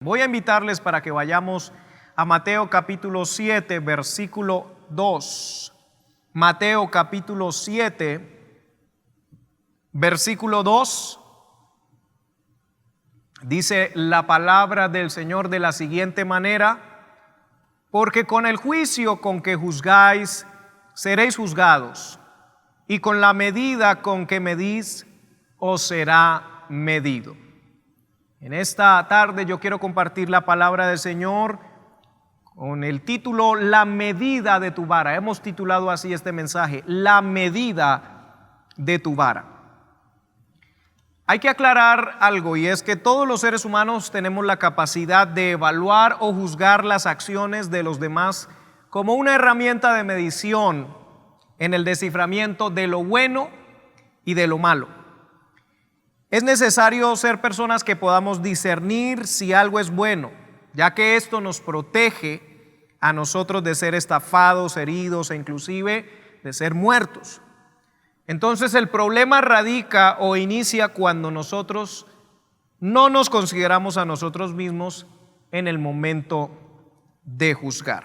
Voy a invitarles para que vayamos a Mateo capítulo 7, versículo 2. Mateo capítulo 7, versículo 2. Dice la palabra del Señor de la siguiente manera: porque con el juicio con que juzgáis, seréis juzgados, y con la medida con que medís, os será medido. En esta tarde yo quiero compartir la palabra del Señor con el título La medida de tu vara. Hemos titulado así este mensaje: La medida de tu vara. Hay que aclarar algo, y es que todos los seres humanos tenemos la capacidad de evaluar o juzgar las acciones de los demás como una herramienta de medición en el desciframiento de lo bueno y de lo malo. Es necesario ser personas que podamos discernir si algo es bueno, ya que esto nos protege a nosotros de ser estafados, heridos e inclusive de ser muertos. Entonces el problema radica o inicia cuando nosotros no nos consideramos a nosotros mismos en el momento de juzgar.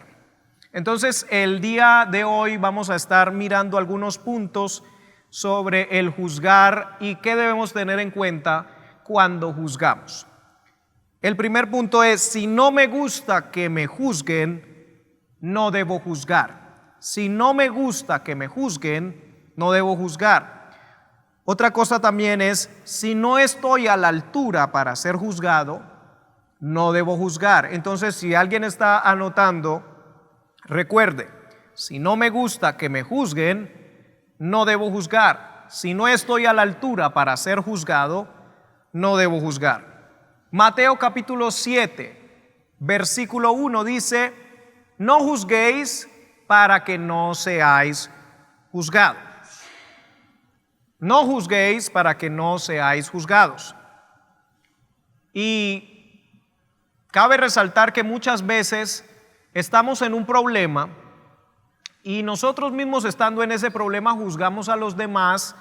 Entonces el día de hoy vamos a estar mirando algunos puntos sobre el juzgar y qué debemos tener en cuenta cuando juzgamos. El primer punto es: si no me gusta que me juzguen, no debo juzgar. Si no me gusta que me juzguen, no debo juzgar. Otra cosa también es: si no estoy a la altura para ser juzgado, no debo juzgar. Entonces, si alguien está anotando, recuerde: si no me gusta que me juzguen, no debo juzgar. Si no estoy a la altura para ser juzgado, no debo juzgar. Mateo capítulo 7, versículo 1 dice: no juzguéis para que no seáis juzgados. No juzguéis para que no seáis juzgados. Y cabe resaltar que muchas veces estamos en un problema y nosotros mismos, estando en ese problema, juzgamos a los demás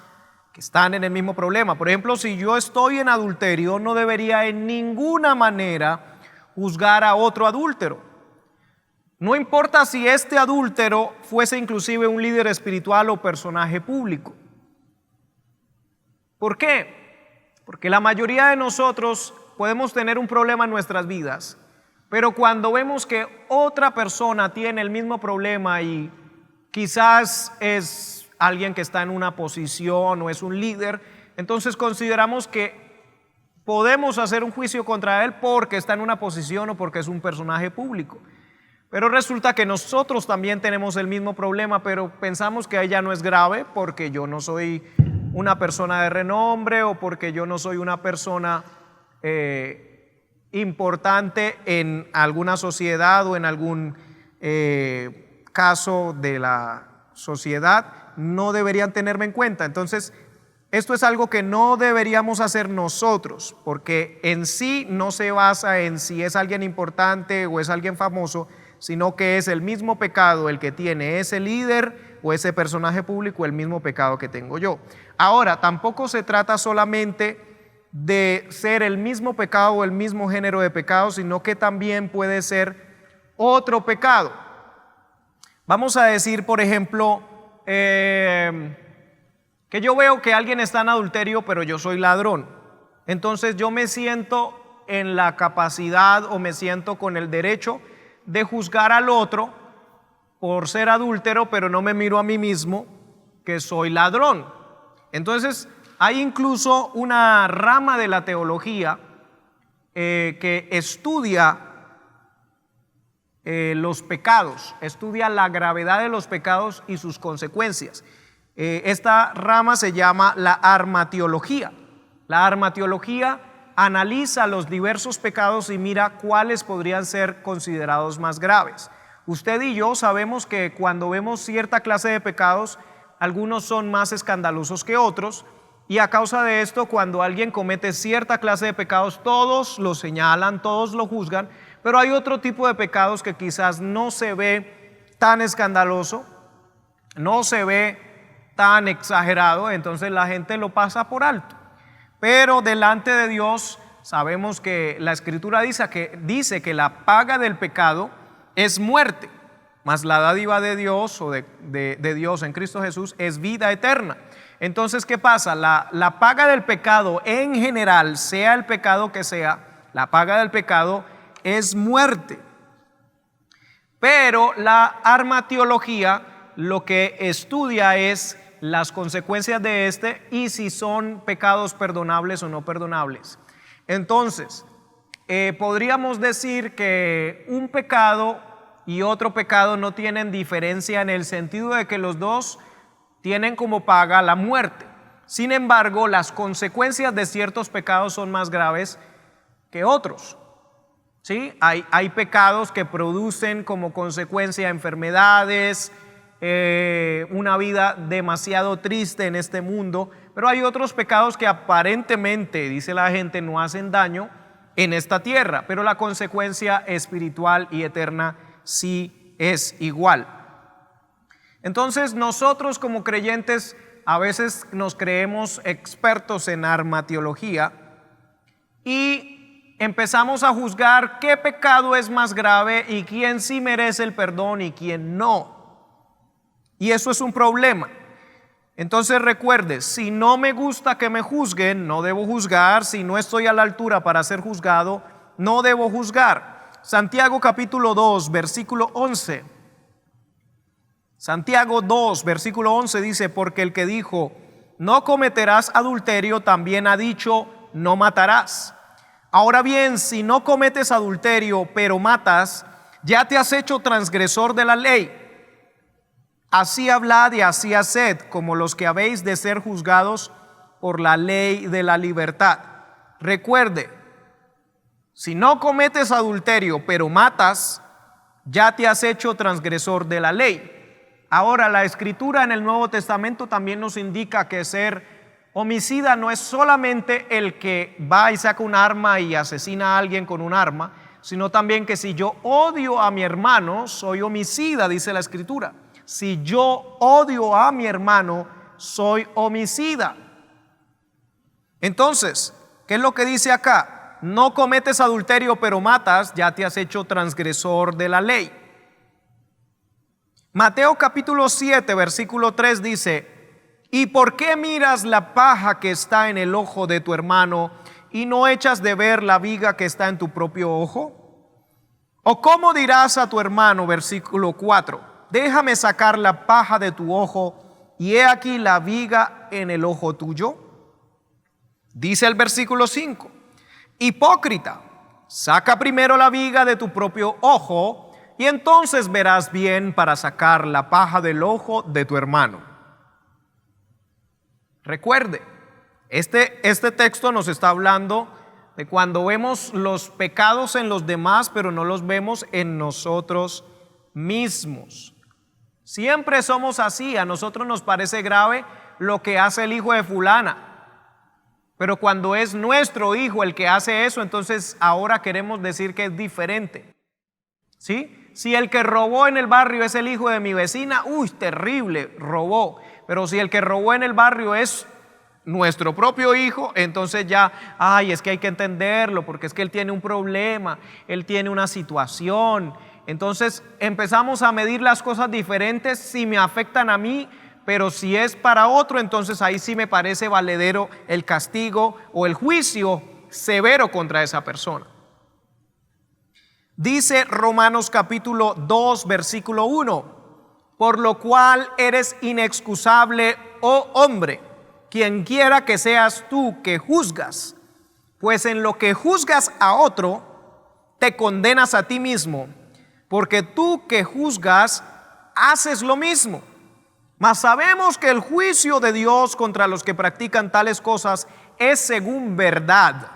que están en el mismo problema. Por ejemplo, si yo estoy en adulterio, no debería en ninguna manera juzgar a otro adúltero. No importa si este adúltero fuese inclusive un líder espiritual o personaje público. ¿Por qué? Porque la mayoría de nosotros podemos tener un problema en nuestras vidas, pero cuando vemos que otra persona tiene el mismo problema y quizás es alguien que está en una posición o es un líder, entonces consideramos que podemos hacer un juicio contra él porque está en una posición o porque es un personaje público. Pero resulta que nosotros también tenemos el mismo problema, pero pensamos que ella no es grave porque yo no soy una persona de renombre o porque yo no soy una persona importante en alguna sociedad o en algún caso de la sociedad, no deberían tenerme en cuenta. Entonces, esto es algo que no deberíamos hacer nosotros, porque en sí no se basa en si es alguien importante o es alguien famoso, sino que es el mismo pecado el que tiene ese líder o ese personaje público, el mismo pecado que tengo yo. Ahora, tampoco se trata solamente de ser el mismo pecado o el mismo género de pecado, sino que también puede ser otro pecado. Vamos a decir, por ejemplo, que yo veo que alguien está en adulterio, pero yo soy ladrón. Entonces yo me siento en la capacidad o me siento con el derecho de juzgar al otro por ser adúltero, pero no me miro a mí mismo que soy ladrón. Entonces hay incluso una rama de la teología que estudia los pecados, estudia la gravedad de los pecados y sus consecuencias. Esta rama se llama la armatiología. La armatiología analiza los diversos pecados y mira cuáles podrían ser considerados más graves. Usted y yo sabemos que cuando vemos cierta clase de pecados, algunos son más escandalosos que otros, y a causa de esto, cuando alguien comete cierta clase de pecados, todos lo señalan, todos lo juzgan. Pero hay otro tipo de pecados que quizás no se ve tan escandaloso, no se ve tan exagerado, entonces la gente lo pasa por alto. Pero delante de Dios sabemos que la Escritura dice que la paga del pecado es muerte, mas la dádiva de Dios o de Dios en Cristo Jesús es vida eterna. Entonces, ¿qué pasa? La paga del pecado en general, sea el pecado que sea, la paga del pecado es muerte. Pero la armateología lo que estudia es las consecuencias de este y si son pecados perdonables o no perdonables. Entonces, podríamos decir que un pecado y otro pecado no tienen diferencia en el sentido de que los dos tienen como paga la muerte. Sin embargo, las consecuencias de ciertos pecados son más graves que otros. ¿Sí? Hay pecados que producen como consecuencia enfermedades, una vida demasiado triste en este mundo, pero hay otros pecados que aparentemente, dice la gente, no hacen daño en esta tierra, pero la consecuencia espiritual y eterna sí es igual. Entonces nosotros como creyentes a veces nos creemos expertos en armateología y empezamos a juzgar qué pecado es más grave y quién sí merece el perdón y quién no. Y eso es un problema. Entonces recuerde, si no me gusta que me juzguen, no debo juzgar. Si no estoy a la altura para ser juzgado, no debo juzgar. Santiago capítulo 2, versículo 11. Santiago 2, versículo 11 dice, porque el que dijo, no cometerás adulterio, también ha dicho, no matarás. Ahora bien, si no cometes adulterio, pero matas, ya te has hecho transgresor de la ley. Así hablad y así haced, como los que habéis de ser juzgados por la ley de la libertad. Recuerde, si no cometes adulterio, pero matas, ya te has hecho transgresor de la ley. Ahora, la Escritura en el Nuevo Testamento también nos indica que ser homicida no es solamente el que va y saca un arma y asesina a alguien con un arma, sino también que si yo odio a mi hermano, soy homicida, dice la Escritura. Si yo odio a mi hermano, soy homicida. Entonces, ¿qué es lo que dice acá? No cometes adulterio, pero matas, ya te has hecho transgresor de la ley. Mateo capítulo 7, versículo 3 dice, ¿y por qué miras la paja que está en el ojo de tu hermano y no echas de ver la viga que está en tu propio ojo? ¿O cómo dirás a tu hermano, versículo 4, déjame sacar la paja de tu ojo y he aquí la viga en el ojo tuyo? Dice el versículo 5, hipócrita, saca primero la viga de tu propio ojo y entonces verás bien para sacar la paja del ojo de tu hermano. Recuerde, este texto nos está hablando de cuando vemos los pecados en los demás, pero no los vemos en nosotros mismos. Siempre somos así, a nosotros nos parece grave lo que hace el hijo de fulana, pero cuando es nuestro hijo el que hace eso, entonces ahora queremos decir que es diferente. ¿Sí? Si el que robó en el barrio es el hijo de mi vecina, uy, terrible, robó. Pero si el que robó en el barrio es nuestro propio hijo, entonces ya, ay, es que hay que entenderlo, porque es que él tiene un problema, él tiene una situación. Entonces empezamos a medir las cosas diferentes si me afectan a mí, pero si es para otro, entonces ahí sí me parece valedero el castigo o el juicio severo contra esa persona. Dice Romanos capítulo 2, versículo 1, por lo cual eres inexcusable, oh hombre, quien quiera que seas tú que juzgas, pues en lo que juzgas a otro, te condenas a ti mismo, porque tú que juzgas, haces lo mismo. Mas sabemos que el juicio de Dios contra los que practican tales cosas es según verdad.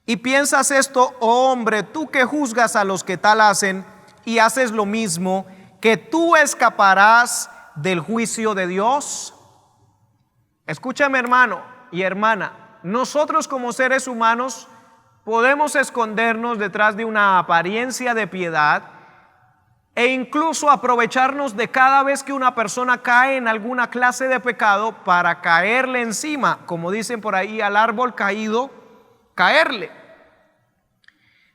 Y piensas esto, oh hombre, tú que juzgas a los que tal hacen y haces lo mismo, que tú escaparás del juicio de Dios. Escúchame, hermano y hermana, nosotros como seres humanos podemos escondernos detrás de una apariencia de piedad e incluso aprovecharnos de cada vez que una persona cae en alguna clase de pecado para caerle encima, como dicen por ahí, al árbol caído caerle.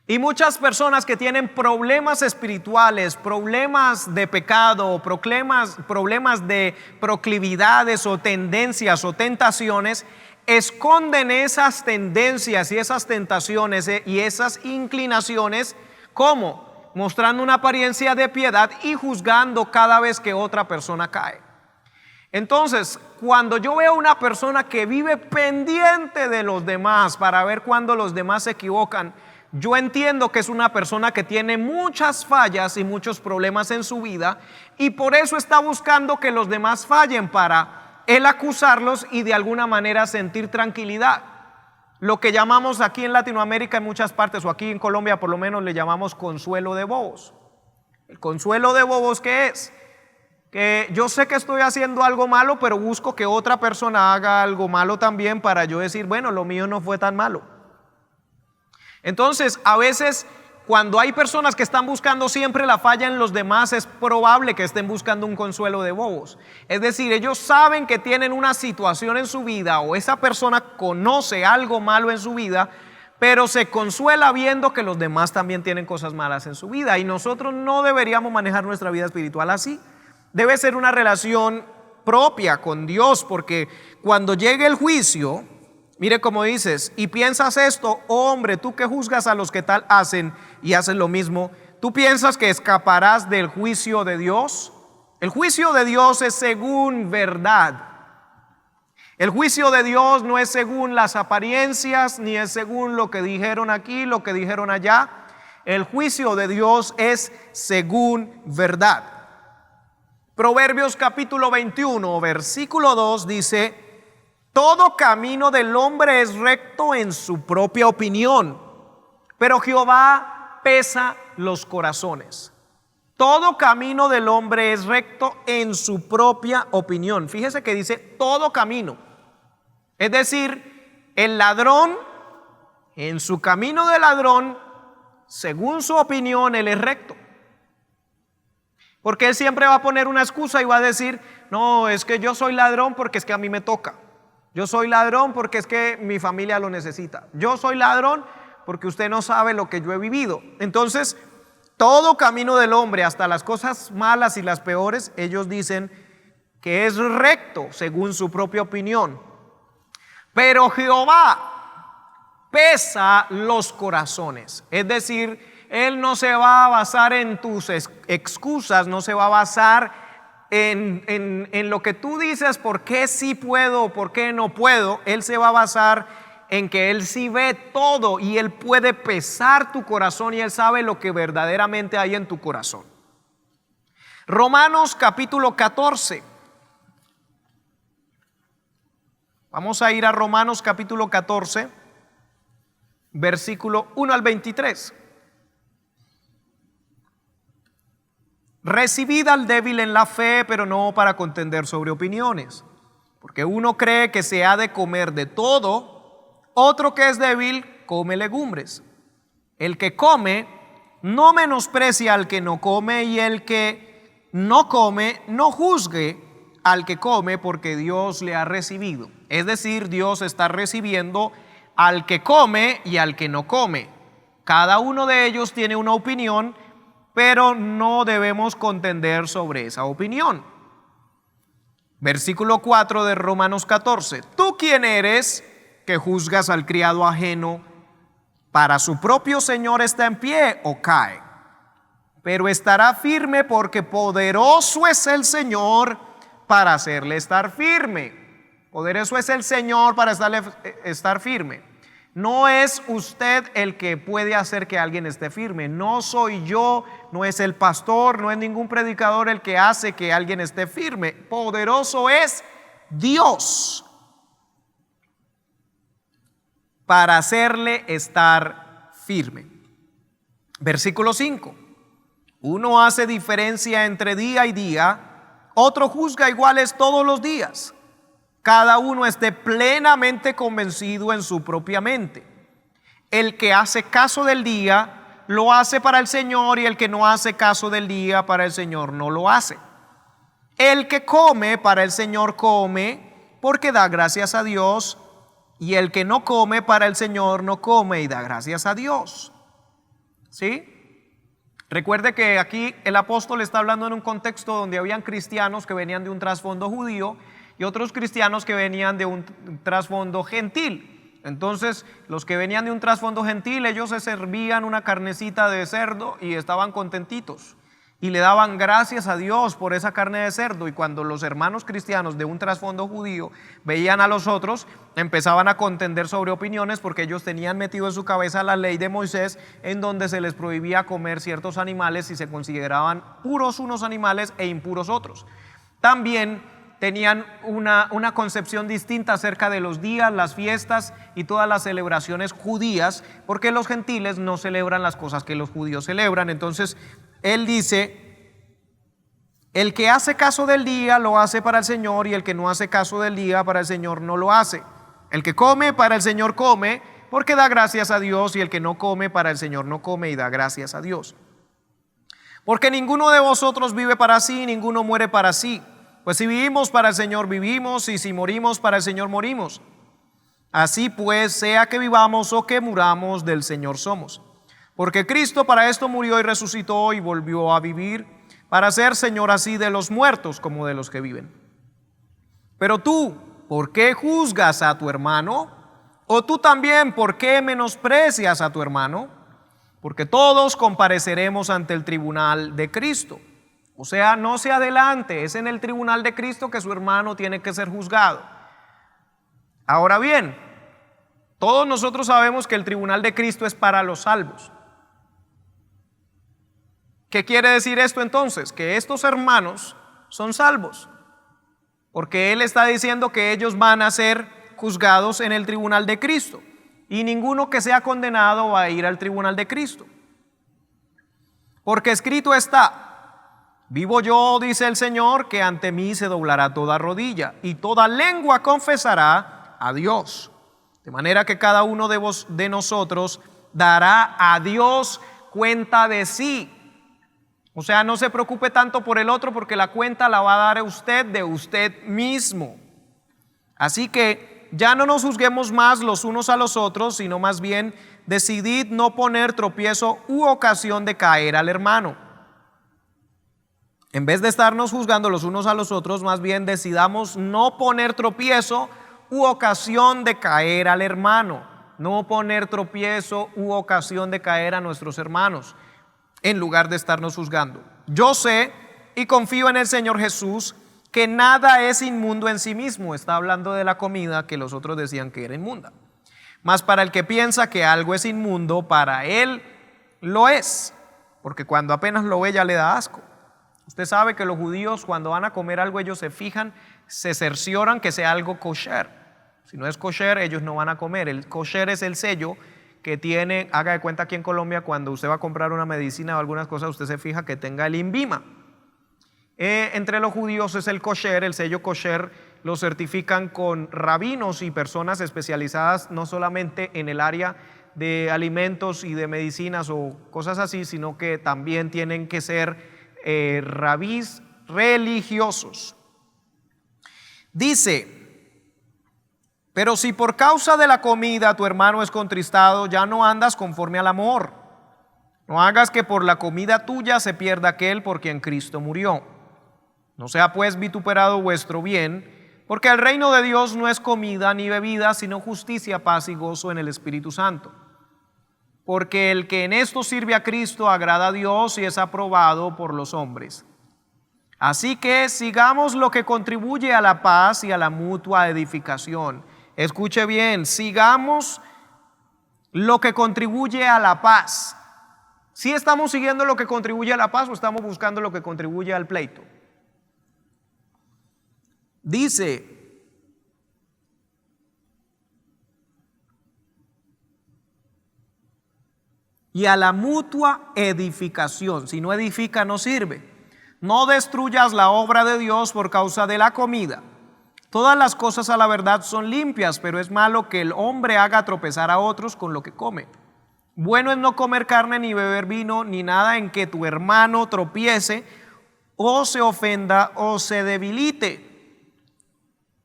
Y muchas personas que tienen problemas espirituales, problemas de pecado, problemas de proclividades o tendencias o tentaciones, esconden esas tendencias y esas tentaciones y esas inclinaciones. ¿Cómo? Mostrando una apariencia de piedad y juzgando cada vez que otra persona cae. Entonces, cuando yo veo una persona que vive pendiente de los demás para ver cuando los demás se equivocan, yo entiendo que es una persona que tiene muchas fallas y muchos problemas en su vida, y por eso está buscando que los demás fallen para él acusarlos y de alguna manera sentir tranquilidad. Lo que llamamos aquí en Latinoamérica en muchas partes, o aquí en Colombia por lo menos, le llamamos consuelo de bobos. ¿El consuelo de bobos qué es? Que yo sé que estoy haciendo algo malo, pero busco que otra persona haga algo malo también para yo decir, bueno, lo mío no fue tan malo. Entonces, a veces cuando hay personas que están buscando siempre la falla en los demás, es probable que estén buscando un consuelo de bobos. Es decir, ellos saben que tienen una situación en su vida, o esa persona conoce algo malo en su vida, pero se consuela viendo que los demás también tienen cosas malas en su vida. Y nosotros no deberíamos manejar nuestra vida espiritual así. Debe ser una relación propia con Dios, porque cuando llegue el juicio, mire cómo dices, y piensas esto, oh hombre, tú que juzgas a los que tal hacen y haces lo mismo, ¿tú piensas que escaparás del juicio de Dios? El juicio de Dios es según verdad. El juicio de Dios no es según las apariencias, ni es según lo que dijeron aquí, lo que dijeron allá. El juicio de Dios es según verdad. Proverbios capítulo 21, versículo 2 dice: todo camino del hombre es recto en su propia opinión, pero Jehová pesa los corazones. Todo camino del hombre es recto en su propia opinión. Fíjese que dice todo camino. Es decir, el ladrón, en su camino de ladrón, según su opinión, él es recto. Porque él siempre va a poner una excusa y va a decir, no, es que yo soy ladrón porque es que a mí me toca. Yo soy ladrón porque es que mi familia lo necesita. Yo soy ladrón porque usted no sabe lo que yo he vivido. Entonces, todo camino del hombre, hasta las cosas malas y las peores, ellos dicen que es recto según su propia opinión. Pero Jehová pesa los corazones. Es decir, Él no se va a basar en tus excusas, no se va a basar en lo que tú dices, por qué sí puedo, por qué no puedo. Él se va a basar en que Él sí ve todo y Él puede pesar tu corazón y Él sabe lo que verdaderamente hay en tu corazón. Romanos capítulo 14. Vamos a ir a Romanos capítulo 14, versículo 1 al 23. Recibid al débil en la fe, pero no para contender sobre opiniones, porque uno cree que se ha de comer de todo, otro que es débil come legumbres. El que come no menosprecia al que no come, y el que no come no juzgue al que come, porque Dios le ha recibido. Es decir, Dios está recibiendo al que come y al que no come. Cada uno de ellos tiene una opinión, pero no debemos contender sobre esa opinión. Versículo 4 de Romanos 14. ¿Tú quién eres que juzgas al criado ajeno? Para su propio Señor está en pie o cae, pero estará firme, porque poderoso es el Señor para hacerle estar firme. Poderoso es el Señor para estar firme. No es usted el que puede hacer que alguien esté firme. No soy yo, no es el pastor, no es ningún predicador el que hace que alguien esté firme. Poderoso es Dios para hacerle estar firme. Versículo 5. Uno hace diferencia entre día y día, otro juzga iguales todos los días. Cada uno esté plenamente convencido en su propia mente. El que hace caso del día, lo hace para el Señor, y el que no hace caso del día, para el Señor no lo hace. El que come, para el Señor come, porque da gracias a Dios, y el que no come para el Señor no come y da gracias a Dios. ¿Sí? Recuerde que aquí el apóstol está hablando en un contexto donde habían cristianos que venían de un trasfondo judío y otros cristianos que venían de un trasfondo gentil. Entonces, los que venían de un trasfondo gentil, ellos se servían una carnecita de cerdo y estaban contentitos y le daban gracias a Dios por esa carne de cerdo. Y cuando los hermanos cristianos de un trasfondo judío veían a los otros, empezaban a contender sobre opiniones, porque ellos tenían metido en su cabeza la ley de Moisés, en donde se les prohibía comer ciertos animales y se consideraban puros unos animales e impuros otros. También tenían una concepción distinta acerca de los días, las fiestas y todas las celebraciones judías, porque los gentiles no celebran las cosas que los judíos celebran. Entonces él dice: el que hace caso del día lo hace para el Señor, y el que no hace caso del día para el Señor no lo hace. El que come para el Señor come, porque da gracias a Dios, y el que no come para el Señor no come y da gracias a Dios. Porque ninguno de vosotros vive para sí, ninguno muere para sí. Pues si vivimos para el Señor vivimos, y si morimos para el Señor morimos. Así pues, sea que vivamos o que muramos, del Señor somos. Porque Cristo para esto murió y resucitó y volvió a vivir, para ser Señor así de los muertos como de los que viven. Pero tú, ¿por qué juzgas a tu hermano? ¿O tú también, por qué menosprecias a tu hermano? Porque todos compareceremos ante el tribunal de Cristo. O sea, no se adelante, es en el tribunal de Cristo que su hermano tiene que ser juzgado. Ahora bien, todos nosotros sabemos que el tribunal de Cristo es para los salvos. ¿Qué quiere decir esto entonces? Que estos hermanos son salvos, porque Él está diciendo que ellos van a ser juzgados en el tribunal de Cristo, y ninguno que sea condenado va a ir al tribunal de Cristo. Porque escrito está: vivo yo, dice el Señor, que ante mí se doblará toda rodilla y toda lengua confesará a Dios. De manera que cada uno de nosotros dará a Dios cuenta de sí. O sea, no se preocupe tanto por el otro, porque la cuenta la va a dar usted de usted mismo. Así que ya no nos juzguemos más los unos a los otros, sino más bien decidid no poner tropiezo u ocasión de caer al hermano. En vez de estarnos juzgando los unos a los otros, más bien decidamos no poner tropiezo u ocasión de caer al hermano. No poner tropiezo u ocasión de caer a nuestros hermanos, en lugar de estarnos juzgando. Yo sé y confío en el Señor Jesús que nada es inmundo en sí mismo. Está hablando de la comida que los otros decían que era inmunda. Mas para el que piensa que algo es inmundo, para él lo es, porque cuando apenas lo ve ya le da asco. Usted sabe que los judíos, cuando van a comer algo, ellos se fijan, se cercioran que sea algo kosher. Si no es kosher, ellos no van a comer. El kosher es el sello que tiene. Haga de cuenta, aquí en Colombia, cuando usted va a comprar una medicina o algunas cosas, usted se fija que tenga el INVIMA. Entre los judíos es el kosher. El sello kosher lo certifican con rabinos y personas especializadas no solamente en el área de alimentos y de medicinas o cosas así, sino que también tienen que ser rabís religiosos. Dice: pero si por causa de la comida tu hermano es contristado, ya no andas conforme al amor. No hagas que por la comida tuya se pierda aquel por quien Cristo murió. No sea pues vituperado vuestro bien, porque el reino de Dios no es comida ni bebida, sino justicia, paz y gozo en el Espíritu Santo. Porque el que en esto sirve a Cristo agrada a Dios y es aprobado por los hombres. Así que sigamos lo que contribuye a la paz y a la mutua edificación. Escuche bien, sigamos lo que contribuye a la paz. ¿Sí estamos siguiendo lo que contribuye a la paz o estamos buscando lo que contribuye al pleito? Dice: y a la mutua edificación. Si no edifica, no sirve. No destruyas la obra de Dios por causa de la comida. Todas las cosas a la verdad son limpias, pero es malo que el hombre haga tropezar a otros con lo que come. Bueno es no comer carne, ni beber vino, ni nada en que tu hermano tropiece, o se ofenda, o se debilite.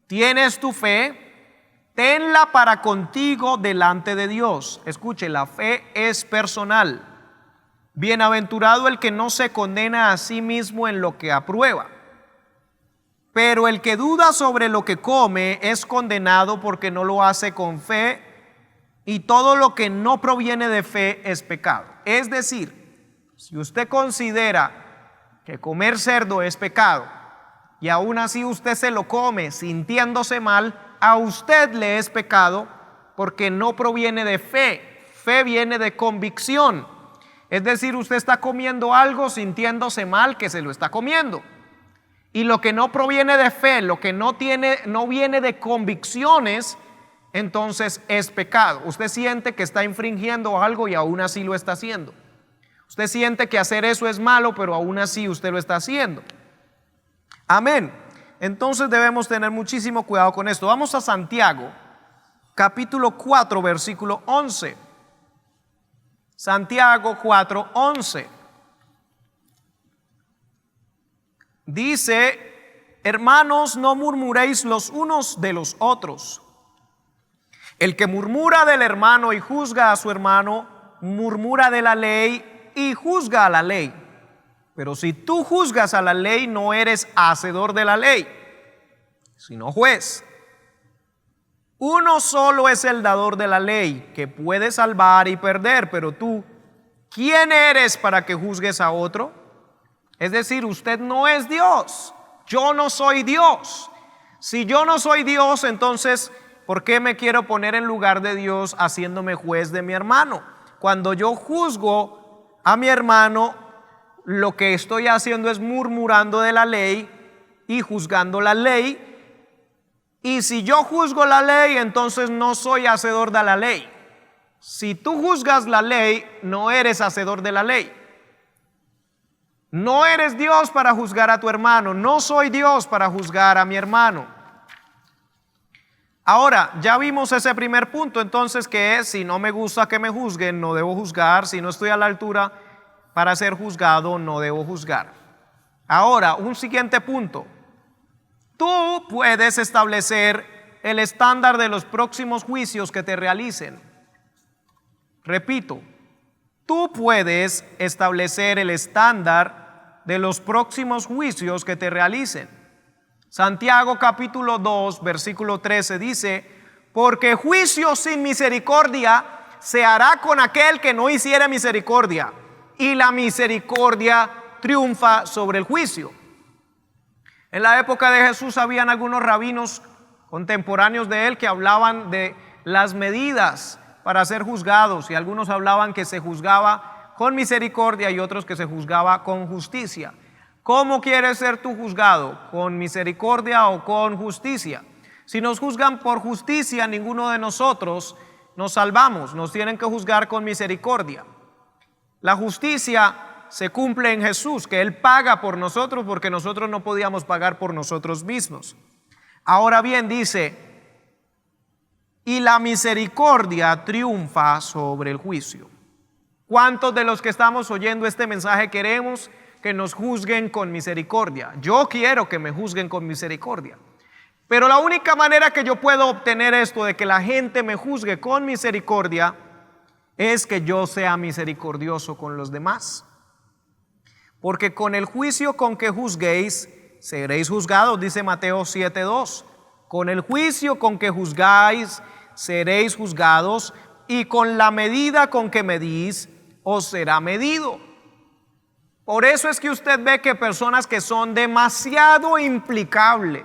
Tienes tu fe, tenla para contigo delante de Dios. Escuche, la fe es personal. Bienaventurado el que no se condena a sí mismo en lo que aprueba. Pero el que duda sobre lo que come es condenado porque no lo hace con fe, y todo lo que no proviene de fe es pecado. Es decir, si usted considera que comer cerdo es pecado y aún así usted se lo come sintiéndose mal, a usted le es pecado porque no proviene de fe. Fe viene de convicción. Es decir, usted está comiendo algo sintiéndose mal que se lo está comiendo. Y lo que no proviene de fe, lo que no viene de convicciones, entonces es pecado. Usted siente que está infringiendo algo y aún así lo está haciendo. Usted siente que hacer eso es malo, pero aún así usted lo está haciendo. Amén. Entonces debemos tener muchísimo cuidado con esto. Vamos a Santiago, capítulo 4, versículo 11. Santiago 4, 11. Dice: hermanos, no murmuréis los unos de los otros. El que murmura del hermano y juzga a su hermano, murmura de la ley y juzga a la ley. Pero si tú juzgas a la ley, no eres hacedor de la ley, sino juez. Uno solo es el dador de la ley, que puede salvar y perder. Pero tú, ¿quién eres para que juzgues a otro? Es decir, usted no es Dios. Yo no soy Dios. Si yo no soy Dios, entonces, ¿por qué me quiero poner en lugar de Dios haciéndome juez de mi hermano? Cuando yo juzgo a mi hermano, lo que estoy haciendo es murmurando de la ley y juzgando la ley. Y si yo juzgo la ley, entonces no soy hacedor de la ley. Si tú juzgas la ley, no eres hacedor de la ley. No eres Dios para juzgar a tu hermano. No soy Dios para juzgar a mi hermano. Ahora, ya vimos ese primer punto, entonces, que es: si no me gusta que me juzguen, no debo juzgar. Si no estoy a la altura para ser juzgado, no debo juzgar. Ahora, un siguiente punto. Tú puedes establecer el estándar de los próximos juicios que te realicen. Repito, tú puedes establecer el estándar de los próximos juicios que te realicen. Santiago capítulo 2, versículo 13 dice: porque juicio sin misericordia se hará con aquel que no hiciere misericordia, y la misericordia triunfa sobre el juicio. En la época de Jesús habían algunos rabinos contemporáneos de él que hablaban de las medidas para ser juzgados, y algunos hablaban que se juzgaba con misericordia y otros que se juzgaba con justicia. ¿Cómo quieres ser tú juzgado? ¿Con misericordia o con justicia? Si nos juzgan por justicia, ninguno de nosotros nos salvamos. Nos tienen que juzgar con misericordia. La justicia se cumple en Jesús, que Él paga por nosotros porque nosotros no podíamos pagar por nosotros mismos. Ahora bien, dice: y la misericordia triunfa sobre el juicio. ¿Cuántos de los que estamos oyendo este mensaje queremos que nos juzguen con misericordia? Yo quiero que me juzguen con misericordia. Pero la única manera que yo puedo obtener esto de que la gente me juzgue con misericordia es que yo sea misericordioso con los demás. Porque con el juicio con que juzguéis, seréis juzgados, dice Mateo 7:2. Con el juicio con que juzgáis, seréis juzgados, y con la medida con que medís, os será medido. Por eso es que usted ve que personas que son demasiado implacables,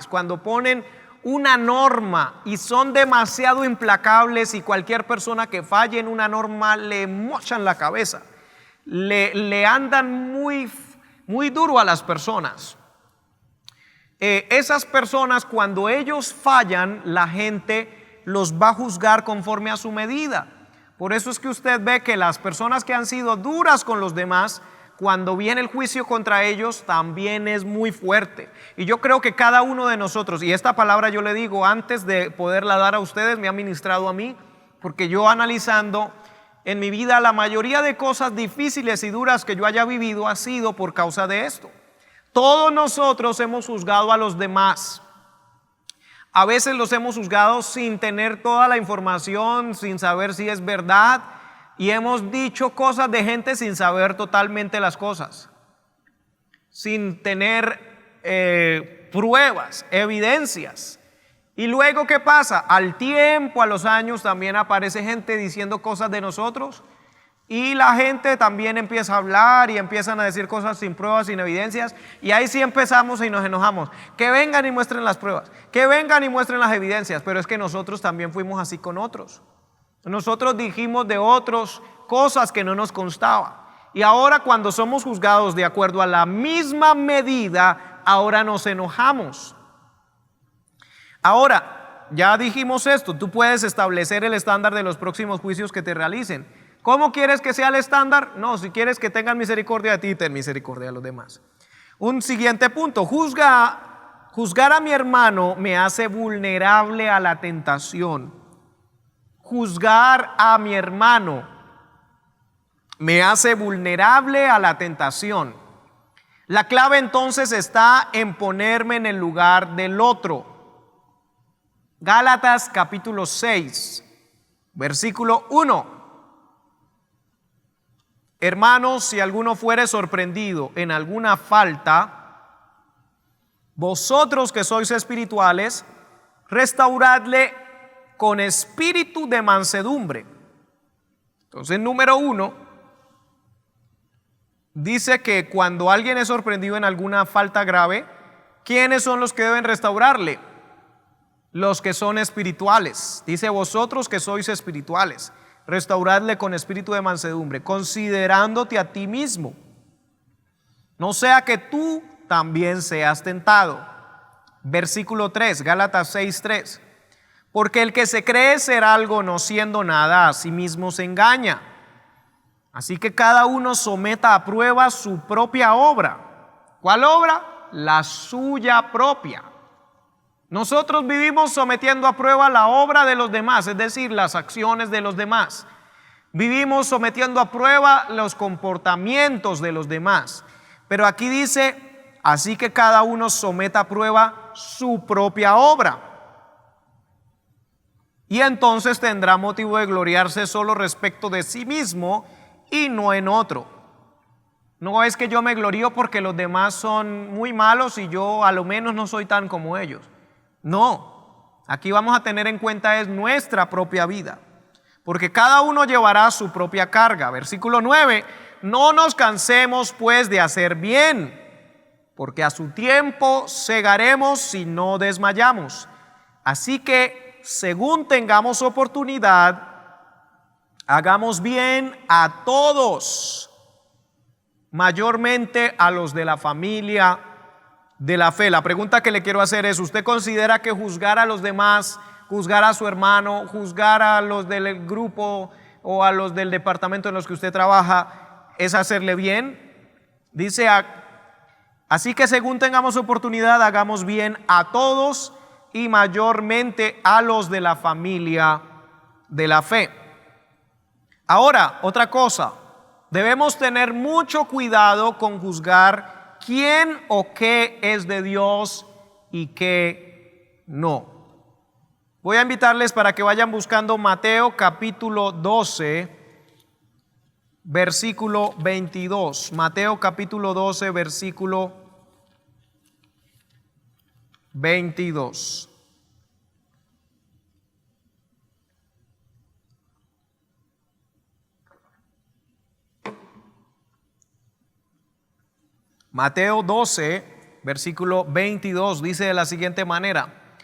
cuando ponen una norma y son demasiado implacables, y cualquier persona que falle en una norma le mochan la cabeza, le andan muy duro a las personas. Esas personas, cuando ellos fallan, la gente los va a juzgar conforme a su medida. Por eso es que usted ve que las personas que han sido duras con los demás, cuando viene el juicio contra ellos, también es muy fuerte. Y yo creo que cada uno de nosotros, y esta palabra yo le digo antes de poderla dar a ustedes, me ha ministrado a mí, porque yo, analizando en mi vida, la mayoría de cosas difíciles y duras que yo haya vivido ha sido por causa de esto. Todos nosotros hemos juzgado a los demás. A veces los hemos juzgado sin tener toda la información, sin saber si es verdad, y hemos dicho cosas de gente sin saber totalmente las cosas, sin tener pruebas, evidencias. Y luego, ¿qué pasa? Al tiempo, a los años, también aparece gente diciendo cosas de nosotros, y la gente también empieza a hablar y empiezan a decir cosas sin pruebas, sin evidencias, y ahí sí empezamos y nos enojamos. Que vengan y muestren las pruebas, que vengan y muestren las evidencias. Pero es que nosotros también fuimos así con otros. Nosotros dijimos de otros cosas que no nos constaba, y ahora, cuando somos juzgados de acuerdo a la misma medida, ahora nos enojamos. Ahora, ya dijimos esto, tú puedes establecer el estándar de los próximos juicios que te realicen. ¿Cómo quieres que sea el estándar? No, si quieres que tengan misericordia de ti, ten misericordia de los demás. Un siguiente punto: juzgar a mi hermano me hace vulnerable a la tentación. Juzgar a mi hermano me hace vulnerable a la tentación. La clave entonces está en ponerme en el lugar del otro. Gálatas capítulo 6, versículo 1. Hermanos, si alguno fuere sorprendido en alguna falta, vosotros que sois espirituales, restauradle con espíritu de mansedumbre. Entonces, número 1, dice que cuando alguien es sorprendido en alguna falta grave, ¿quiénes son los que deben restaurarle? Los que son espirituales. Dice: vosotros que sois espirituales, restauradle con espíritu de mansedumbre, considerándote a ti mismo, no sea que tú también seas tentado. Versículo 3, Gálatas 6:3. Porque el que se cree ser algo no siendo nada, a sí mismo se engaña. Así que cada uno someta a prueba su propia obra. ¿Cuál obra? La suya propia. Nosotros vivimos sometiendo a prueba la obra de los demás, es decir, las acciones de los demás. Vivimos sometiendo a prueba los comportamientos de los demás. Pero aquí dice: así que cada uno someta a prueba su propia obra. Y entonces tendrá motivo de gloriarse solo respecto de sí mismo y no en otro. No es que yo me glorío porque los demás son muy malos y yo a lo menos no soy tan como ellos. No, aquí vamos a tener en cuenta es nuestra propia vida, porque cada uno llevará su propia carga. Versículo 9: no nos cansemos pues de hacer bien, porque a su tiempo segaremos si no desmayamos. Así que, según tengamos oportunidad, hagamos bien a todos, mayormente a los de la familia de la fe. La pregunta que le quiero hacer es: ¿usted considera que juzgar a los demás, juzgar a su hermano, juzgar a los del grupo o a los del departamento en los que usted trabaja es hacerle bien? Dice: así que según tengamos oportunidad, hagamos bien a todos y mayormente a los de la familia de la fe. Ahora, otra cosa, debemos tener mucho cuidado con juzgar quién o qué es de Dios y qué no. Voy a invitarles para que vayan buscando Mateo capítulo 12, versículo 22. Mateo capítulo 12, versículo 22. Mateo 12, versículo 22 dice de la siguiente manera: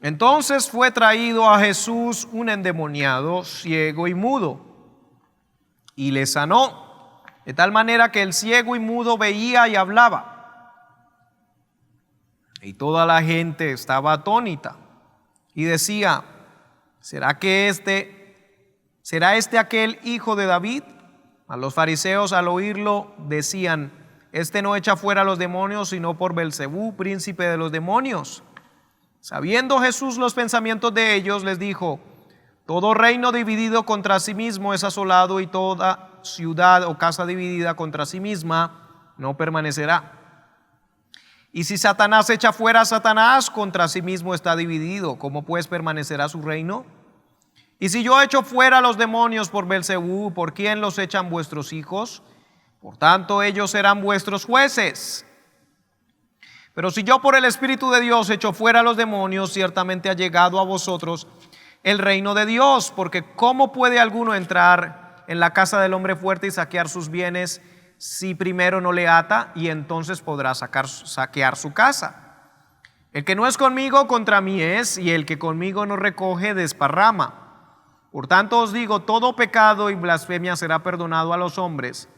entonces fue traído a Jesús un endemoniado, ciego y mudo, y le sanó, de tal manera que el ciego y mudo veía y hablaba. Y toda la gente estaba atónita y decía: ¿será este aquel hijo de David? A los fariseos, al oírlo, decían: este no echa fuera a los demonios, sino por Belcebú, príncipe de los demonios. Sabiendo Jesús los pensamientos de ellos, les dijo: todo reino dividido contra sí mismo es asolado, y toda ciudad o casa dividida contra sí misma no permanecerá. Y si Satanás echa fuera a Satanás, contra sí mismo está dividido. ¿Cómo pues permanecerá su reino? Y si yo echo fuera a los demonios por Belzebú, ¿por quién los echan vuestros hijos? Por tanto, ellos serán vuestros jueces. Pero si yo por el Espíritu de Dios echo fuera a los demonios, ciertamente ha llegado a vosotros el reino de Dios. Porque ¿cómo puede alguno entrar en la casa del hombre fuerte y saquear sus bienes si primero no le ata, y entonces podrá saquear su casa? El que no es conmigo, contra mí es, y el que conmigo no recoge, desparrama. Por tanto os digo, todo pecado y blasfemia será perdonado a los hombres,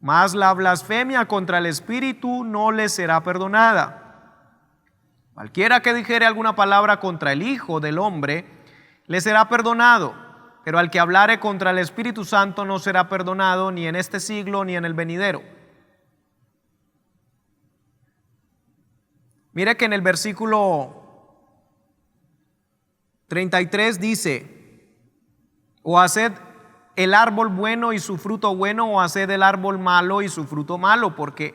mas la blasfemia contra el Espíritu no le será perdonada. Cualquiera que dijere alguna palabra contra el Hijo del Hombre, le será perdonado, pero al que hablare contra el Espíritu Santo no será perdonado ni en este siglo ni en el venidero. Mire que en el versículo 33 dice: o haced el árbol bueno y su fruto bueno, o haced el árbol malo y su fruto malo, porque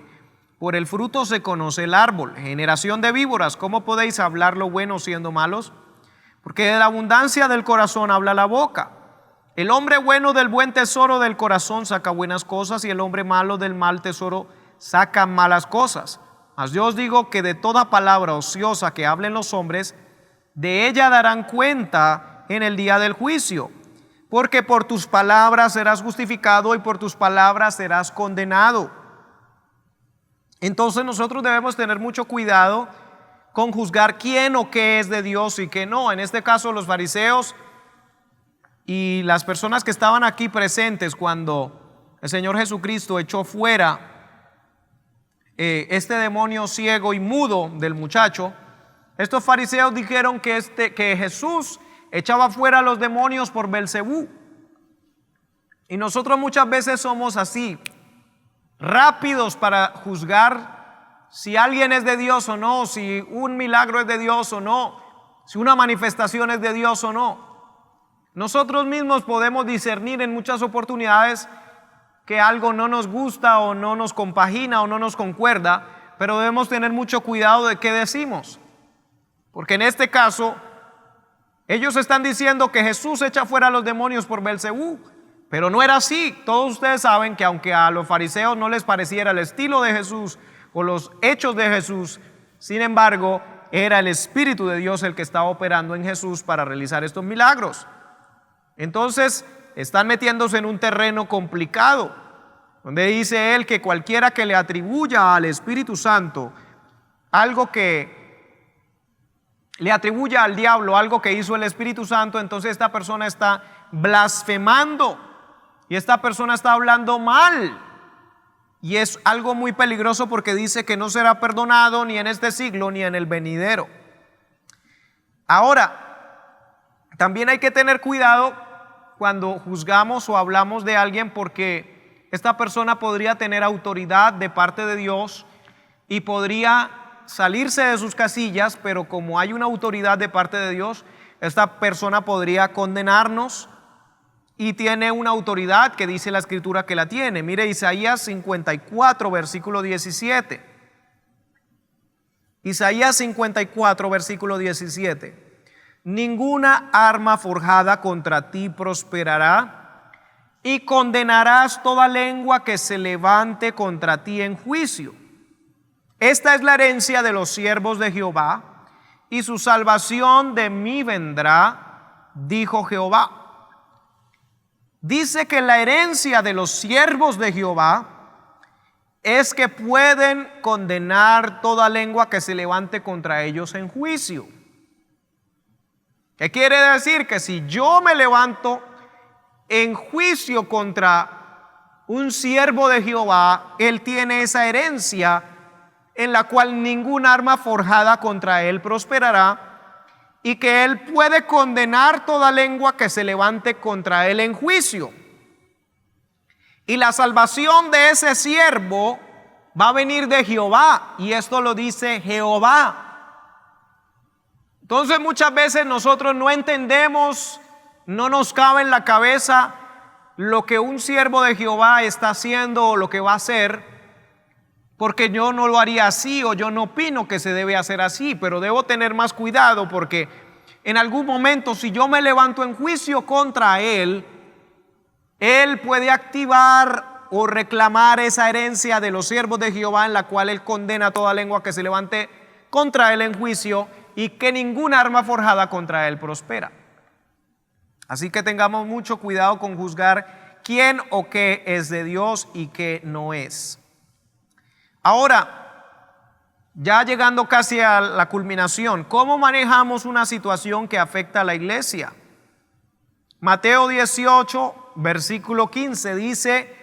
por el fruto se conoce el árbol. Generación de víboras, ¿cómo podéis hablar lo bueno siendo malos? Porque de la abundancia del corazón habla la boca. El hombre bueno del buen tesoro del corazón saca buenas cosas, y el hombre malo del mal tesoro saca malas cosas. Mas yo os digo que de toda palabra ociosa que hablen los hombres, de ella darán cuenta en el día del juicio. Porque por tus palabras serás justificado y por tus palabras serás condenado. Entonces nosotros debemos tener mucho cuidado con juzgar quién o qué es de Dios y qué no. En este caso, los fariseos y las personas que estaban aquí presentes cuando el Señor Jesucristo echó fuera este demonio ciego y mudo del muchacho, estos fariseos dijeron que Jesús echaba fuera a los demonios por Belzebú. Y nosotros muchas veces somos así, rápidos para juzgar si alguien es de Dios o no, si un milagro es de Dios o no, si una manifestación es de Dios o no. Nosotros mismos podemos discernir en muchas oportunidades que algo no nos gusta o no nos compagina o no nos concuerda, pero debemos tener mucho cuidado de qué decimos. Porque en este caso, ellos están diciendo que Jesús echa fuera a los demonios por Belzebú, pero no era así. Todos ustedes saben que aunque a los fariseos no les pareciera el estilo de Jesús o los hechos de Jesús, sin embargo, era el Espíritu de Dios el que estaba operando en Jesús para realizar estos milagros. Entonces, están metiéndose en un terreno complicado, donde dice él que cualquiera que le atribuya al Espíritu Santo algo que le atribuya al diablo algo que hizo el Espíritu Santo, entonces esta persona está blasfemando y esta persona está hablando mal, y es algo muy peligroso porque dice que no será perdonado ni en este siglo ni en el venidero. Ahora, también hay que tener cuidado cuando juzgamos o hablamos de alguien, porque esta persona podría tener autoridad de parte de Dios y podría salirse de sus casillas, pero como hay una autoridad de parte de Dios, esta persona podría condenarnos y tiene una autoridad que dice la Escritura que la tiene. Mire Isaías 54, versículo 17. Isaías 54, versículo 17. Ninguna arma forjada contra ti prosperará, y condenarás toda lengua que se levante contra ti en juicio. Esta es la herencia de los siervos de Jehová, y su salvación de mí vendrá, dijo Jehová. Dice que la herencia de los siervos de Jehová es que pueden condenar toda lengua que se levante contra ellos en juicio. ¿Qué quiere decir? Que si yo me levanto en juicio contra un siervo de Jehová, él tiene esa herencia en la cual ningún arma forjada contra él prosperará, y que él puede condenar toda lengua que se levante contra él en juicio. Y la salvación de ese siervo va a venir de Jehová, y esto lo dice Jehová. Entonces muchas veces nosotros no entendemos, no nos cabe en la cabeza lo que un siervo de Jehová está haciendo o lo que va a hacer. porque yo no lo haría así o yo no opino que se debe hacer así, pero debo tener más cuidado porque en algún momento si yo me levanto en juicio contra él, él puede activar o reclamar esa herencia de los siervos de Jehová en la cual él condena toda lengua que se levante contra él en juicio y que ninguna arma forjada contra él prospera. Así que tengamos mucho cuidado con juzgar quién o qué es de Dios y qué no es. Ahora, ya llegando casi a la culminación, ¿cómo manejamos una situación que afecta a la iglesia? Mateo 18, versículo 15 dice: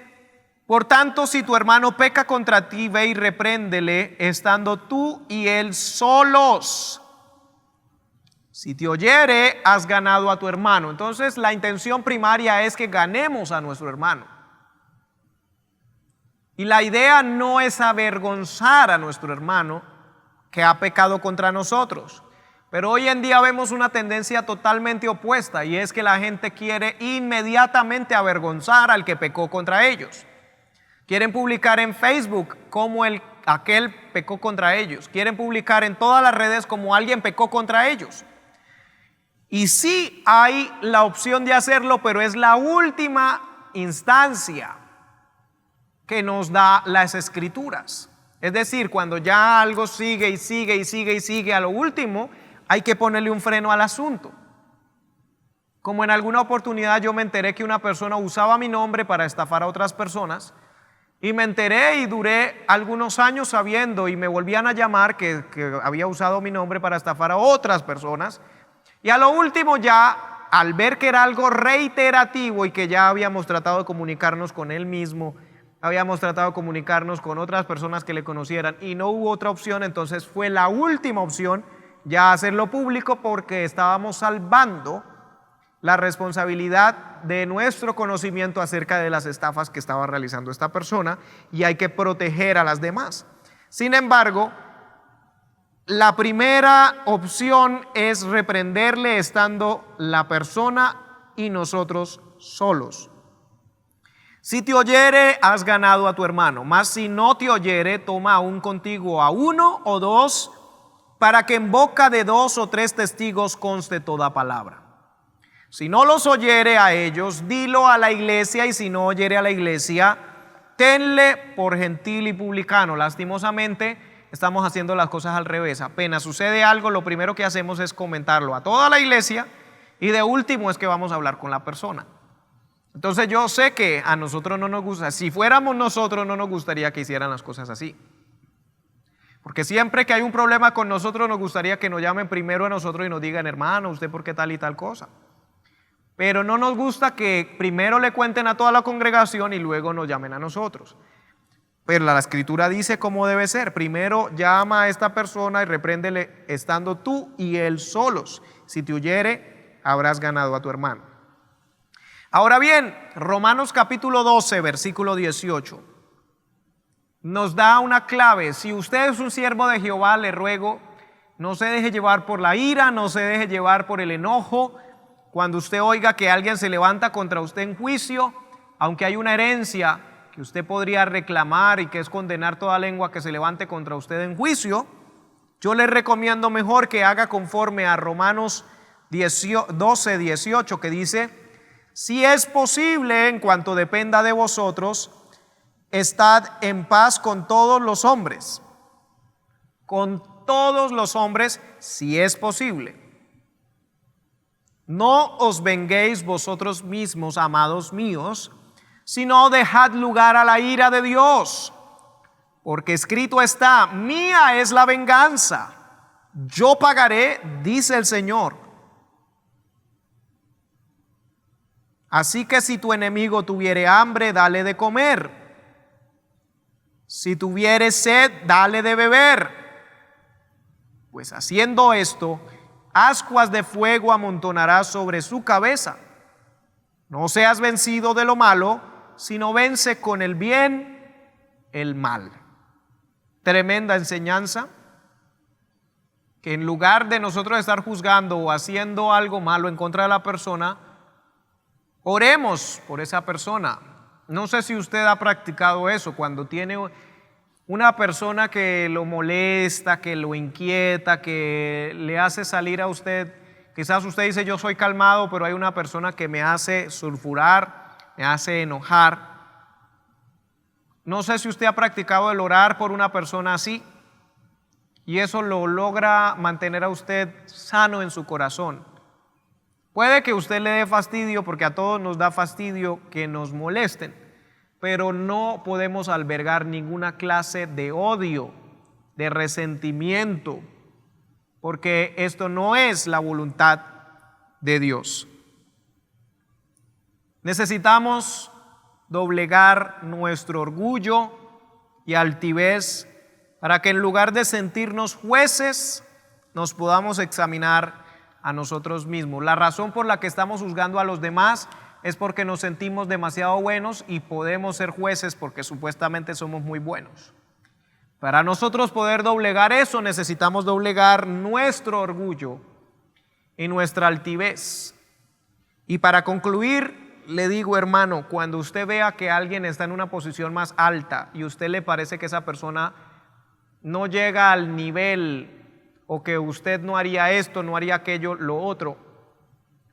por tanto, si tu hermano peca contra ti, ve y repréndele, estando tú y él solos. Si te oyere, has ganado a tu hermano. Entonces, la intención primaria es que ganemos a nuestro hermano. Y la idea no es avergonzar a nuestro hermano que ha pecado contra nosotros. Pero hoy en día vemos una tendencia totalmente opuesta, y es que la gente quiere inmediatamente avergonzar al que pecó contra ellos. Quieren publicar en Facebook como aquel pecó contra ellos. Quieren publicar en todas las redes como alguien pecó contra ellos. Y sí hay la opción de hacerlo, pero es la última instancia que nos da las Escrituras. Es decir, cuando ya algo sigue y sigue y sigue y sigue, a lo último hay que ponerle un freno al asunto. Como en alguna oportunidad yo me enteré que una persona usaba mi nombre para estafar a otras personas, y me enteré y duré algunos años sabiendo, y me volvían a llamar que había usado mi nombre para estafar a otras personas, y a lo último ya, al ver que era algo reiterativo y que ya habíamos tratado de comunicarnos con él mismo, habíamos tratado de comunicarnos con otras personas que le conocieran y no hubo otra opción, entonces fue la última opción ya hacerlo público, porque estábamos salvando la responsabilidad de nuestro conocimiento acerca de las estafas que estaba realizando esta persona, y hay que proteger a las demás. Sin embargo, la primera opción es reprenderle estando la persona y nosotros solos. Si te oyere, has ganado a tu hermano, mas si no te oyere, toma aún contigo a uno o dos, para que en boca de 2 o 3 testigos conste toda palabra. Si no los oyere a ellos, dilo a la iglesia, y si no oyere a la iglesia, tenle por gentil y publicano. Lastimosamente estamos haciendo las cosas al revés. Apenas sucede algo, lo primero que hacemos es comentarlo a toda la iglesia, y de último es que vamos a hablar con la persona. Entonces yo sé que a nosotros no nos gusta, si fuéramos nosotros no nos gustaría que hicieran las cosas así. Porque siempre que hay un problema con nosotros nos gustaría que nos llamen primero a nosotros y nos digan: hermano, ¿usted por qué tal y tal cosa? Pero no nos gusta que primero le cuenten a toda la congregación y luego nos llamen a nosotros. Pero la Escritura dice cómo debe ser: primero llama a esta persona y repréndele estando tú y él solos. Si te oyere, habrás ganado a tu hermano. Ahora bien, Romanos capítulo 12, versículo 18, nos da una clave. Si usted es un siervo de Jehová, le ruego, no se deje llevar por la ira, no se deje llevar por el enojo. Cuando usted oiga que alguien se levanta contra usted en juicio, aunque hay una herencia que usted podría reclamar y que es condenar toda lengua que se levante contra usted en juicio, yo le recomiendo mejor que haga conforme a Romanos 12, 18, que dice: si es posible, en cuanto dependa de vosotros, estad en paz con todos los hombres. Con todos los hombres, si es posible. No os venguéis vosotros mismos, amados míos, sino dejad lugar a la ira de Dios. Porque escrito está: mía es la venganza, yo pagaré, dice el Señor. Así que si tu enemigo tuviere hambre, dale de comer. Si tuviere sed, dale de beber. Pues haciendo esto, ascuas de fuego amontonarás sobre su cabeza. No seas vencido de lo malo, sino vence con el bien el mal. Tremenda enseñanza, que en lugar de nosotros estar juzgando o haciendo algo malo en contra de la persona, oremos por esa persona. No sé si usted ha practicado eso cuando tiene Una persona que lo molesta, que lo inquieta, que le hace salir a usted, quizás usted dice yo soy calmado, pero hay una persona que me hace sulfurar, me hace enojar. No sé si usted ha practicado el orar por una persona así y eso lo logra mantener a usted sano en su corazón. Puede que usted le dé fastidio, porque a todos nos da fastidio que nos molesten, pero no podemos albergar ninguna clase de odio, de resentimiento, porque esto no es la voluntad de Dios. Necesitamos doblegar nuestro orgullo y altivez para que en lugar de sentirnos jueces, nos podamos examinar a nosotros mismos. La razón por la que estamos juzgando a los demás es porque nos sentimos demasiado buenos y podemos ser jueces porque supuestamente somos muy buenos. Para nosotros poder doblegar eso, necesitamos doblegar nuestro orgullo y nuestra altivez. Y para concluir, le digo, hermano, cuando usted vea que alguien está en una posición más alta y a usted le parece que esa persona no llega al nivel, o que usted no haría esto, no haría aquello, lo otro,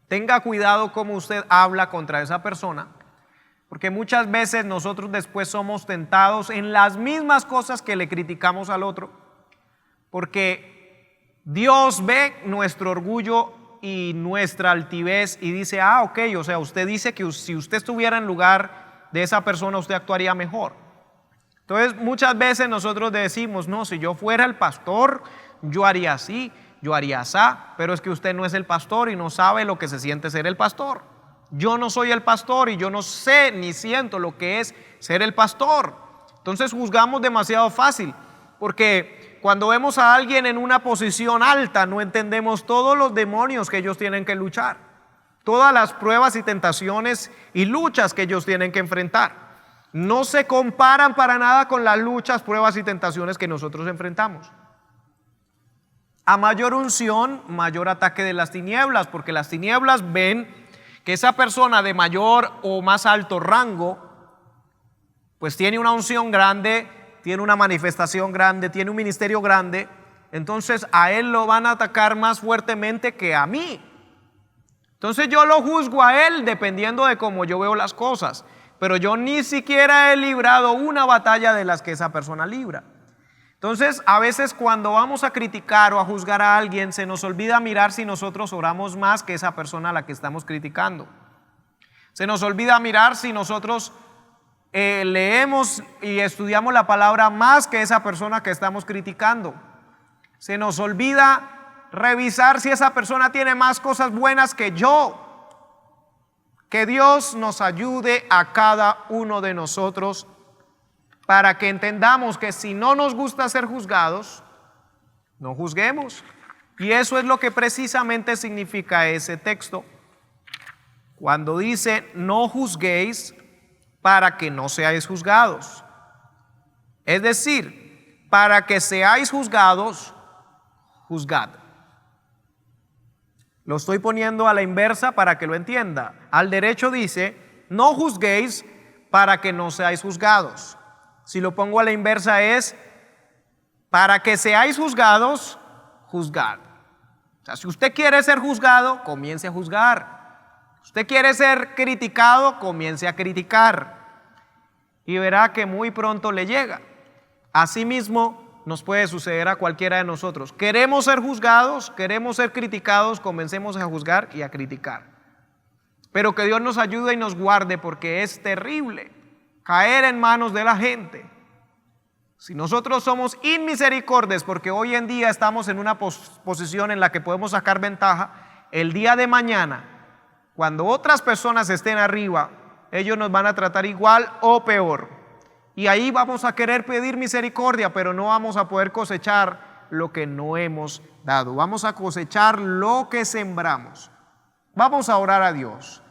tenga cuidado cómo usted habla contra esa persona, porque muchas veces nosotros después somos tentados en las mismas cosas que le criticamos al otro, porque Dios ve nuestro orgullo y nuestra altivez y dice, ok, o sea, usted dice que si usted estuviera en lugar de esa persona, usted actuaría mejor. Entonces muchas veces nosotros decimos, no, si yo fuera el pastor, yo haría así, yo haría así, pero es que usted no es el pastor y no sabe lo que se siente ser el pastor. Yo no soy el pastor y yo no sé ni siento lo que es ser el pastor. Entonces juzgamos demasiado fácil, porque cuando vemos a alguien en una posición alta no entendemos todos los demonios que ellos tienen que luchar, todas las pruebas y tentaciones y luchas que ellos tienen que enfrentar. No se comparan para nada con las luchas, pruebas y tentaciones que nosotros enfrentamos. A mayor unción, mayor ataque de las tinieblas, porque las tinieblas ven que esa persona de mayor o más alto rango, pues tiene una unción grande, tiene una manifestación grande, tiene un ministerio grande, entonces a él lo van a atacar más fuertemente que a mí. Entonces yo lo juzgo a él dependiendo de cómo yo veo las cosas, pero yo ni siquiera he librado una batalla de las que esa persona libra. Entonces, a veces cuando vamos a criticar o a juzgar a alguien, se nos olvida mirar si nosotros oramos más que esa persona a la que estamos criticando. Se nos olvida mirar si nosotros leemos y estudiamos la palabra más que esa persona que estamos criticando. Se nos olvida revisar si esa persona tiene más cosas buenas que yo. Que Dios nos ayude a cada uno de nosotros para que entendamos que si no nos gusta ser juzgados, no juzguemos. Y eso es lo que precisamente significa ese texto. Cuando dice no juzguéis para que no seáis juzgados. Es decir, para que seáis juzgados, juzgad. Lo estoy poniendo a la inversa para que lo entienda. Al derecho dice, no juzguéis para que no seáis juzgados. Si lo pongo a la inversa es, para que seáis juzgados, juzgad. O sea, si usted quiere ser juzgado, comience a juzgar. Si usted quiere ser criticado, comience a criticar. Y verá que muy pronto le llega. Asimismo, nos puede suceder a cualquiera de nosotros. Queremos ser juzgados, queremos ser criticados, comencemos a juzgar y a criticar. Pero que Dios nos ayude y nos guarde, porque es terrible caer en manos de la gente. Si nosotros somos inmisericordios, porque hoy en día estamos en una posición en la que podemos sacar ventaja, el día de mañana, cuando otras personas estén arriba, ellos nos van a tratar igual o peor. Y ahí vamos a querer pedir misericordia, pero no vamos a poder cosechar lo que no hemos dado. Vamos a cosechar lo que sembramos. Vamos a orar a Dios.